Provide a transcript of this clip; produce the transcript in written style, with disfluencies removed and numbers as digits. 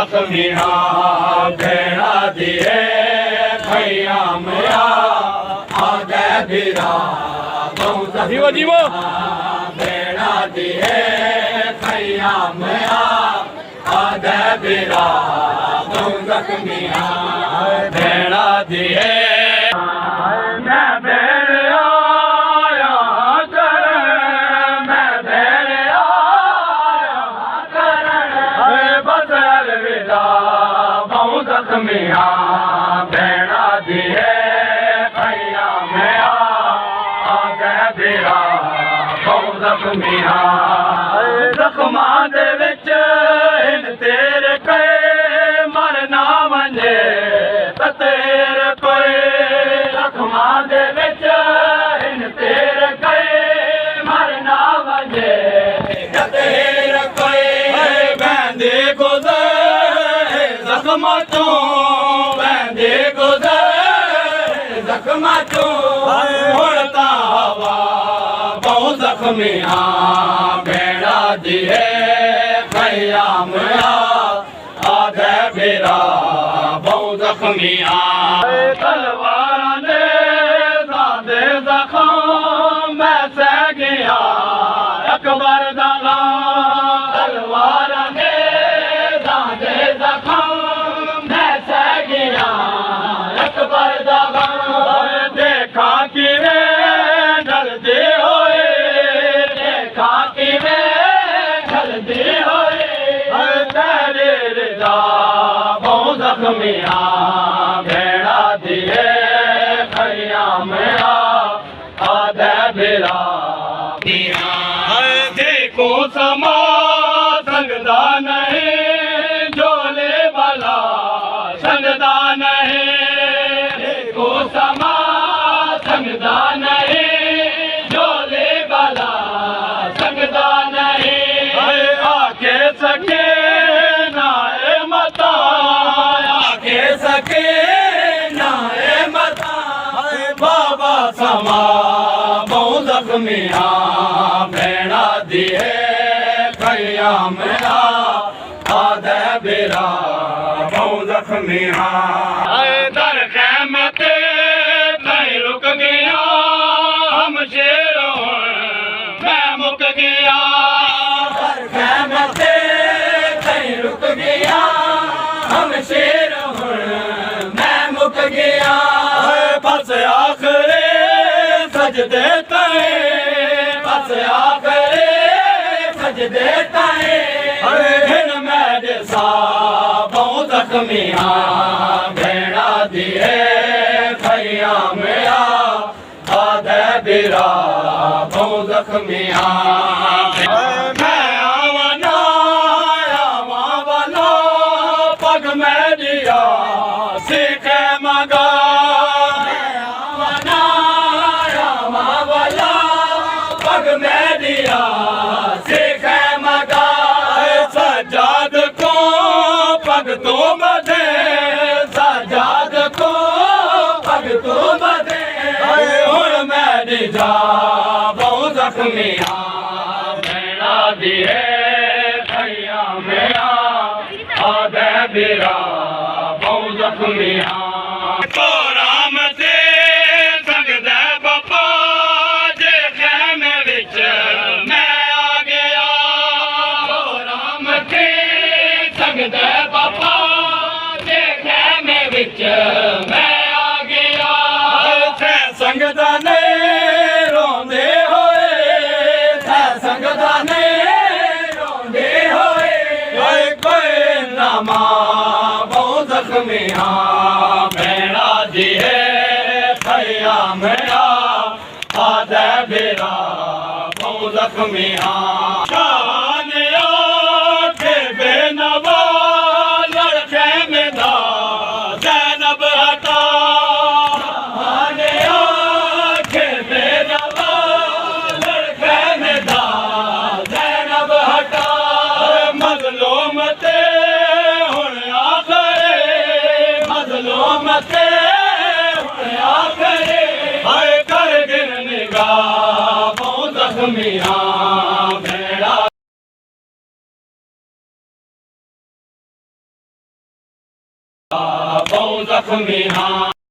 जख्मिया भेड़ा दिए खयाम आगे बिरा जीवो जीवो भेड़ा दिए खयाम आगे बिरा जख्मिया भेड़ा दिए जख्मिया भेड़ा दिए खयाम आगे बिरा जख्मिया जख्मा दे विच इन तेरे कई मरना वंजे तेरे कोई जख्मा दे विच इन तेरे कई मरना वंजे तेरे कोई बंदे गुज़र जख्मा चो बंदे गुज़र जख्मा चो उड़ता हवा बहु जख्मिया भेड़ा दिए खयाम आगे बिरा बहु जख्मिया तलवार ने सादे जख्म में सह गया अकबर दाला तलवार ने सादे जख्म में सह गया अकबर दाला देखा कि वे डरते होए देखा कि वे डरते होए तेरे रिदा बहु जख्मिया भेड़ा दिए खयाम आधे बिरा देखो समा संगदा नहीं झोले वाला संगदा नहीं देखो समा संगदा नहीं झोले वाला संगदा नहीं आके सके नाए मता आके सके नाए मता बाबा समा बहु जख्मिया भेड़ा दिए खयाम आधे बिरा बहु जख्मिया दर खैमते नहीं रुक गया हम शेरों मैं मुक गया दर खैमते नहीं रुक गया हम शेरों मैं मुक गया बस आखिरे सजदे ताए बस आखिरे सजदे ताए हिन मेरे सा बहु जख्मिया भेड़ा दिए खयाम आधे बिरा बहु जख्मिया मैं आवना वाला पग में दिया सीखे मगा पग में दिया सीखे मगा सजाद को पग तो बधे सजाद को पग तो बधे हुण मैं जा बहु जख्मिया भेड़ा दिए खयाम आधे बिरा बहु जख्मिया तो राम से संगदे बापा संगदे बापा देखे में विच मैं आ गया संगदा ने रोंदे होए संगदा ने रोंदे होए कोई नामा बहु जख्मिया भेड़ा दिए खयाम आधे बिरा बहु जख्मिया कर गिर निगाह बहु जख्मिया ਬਹੁ ਜ਼ਖਮੀ ਹਾਂ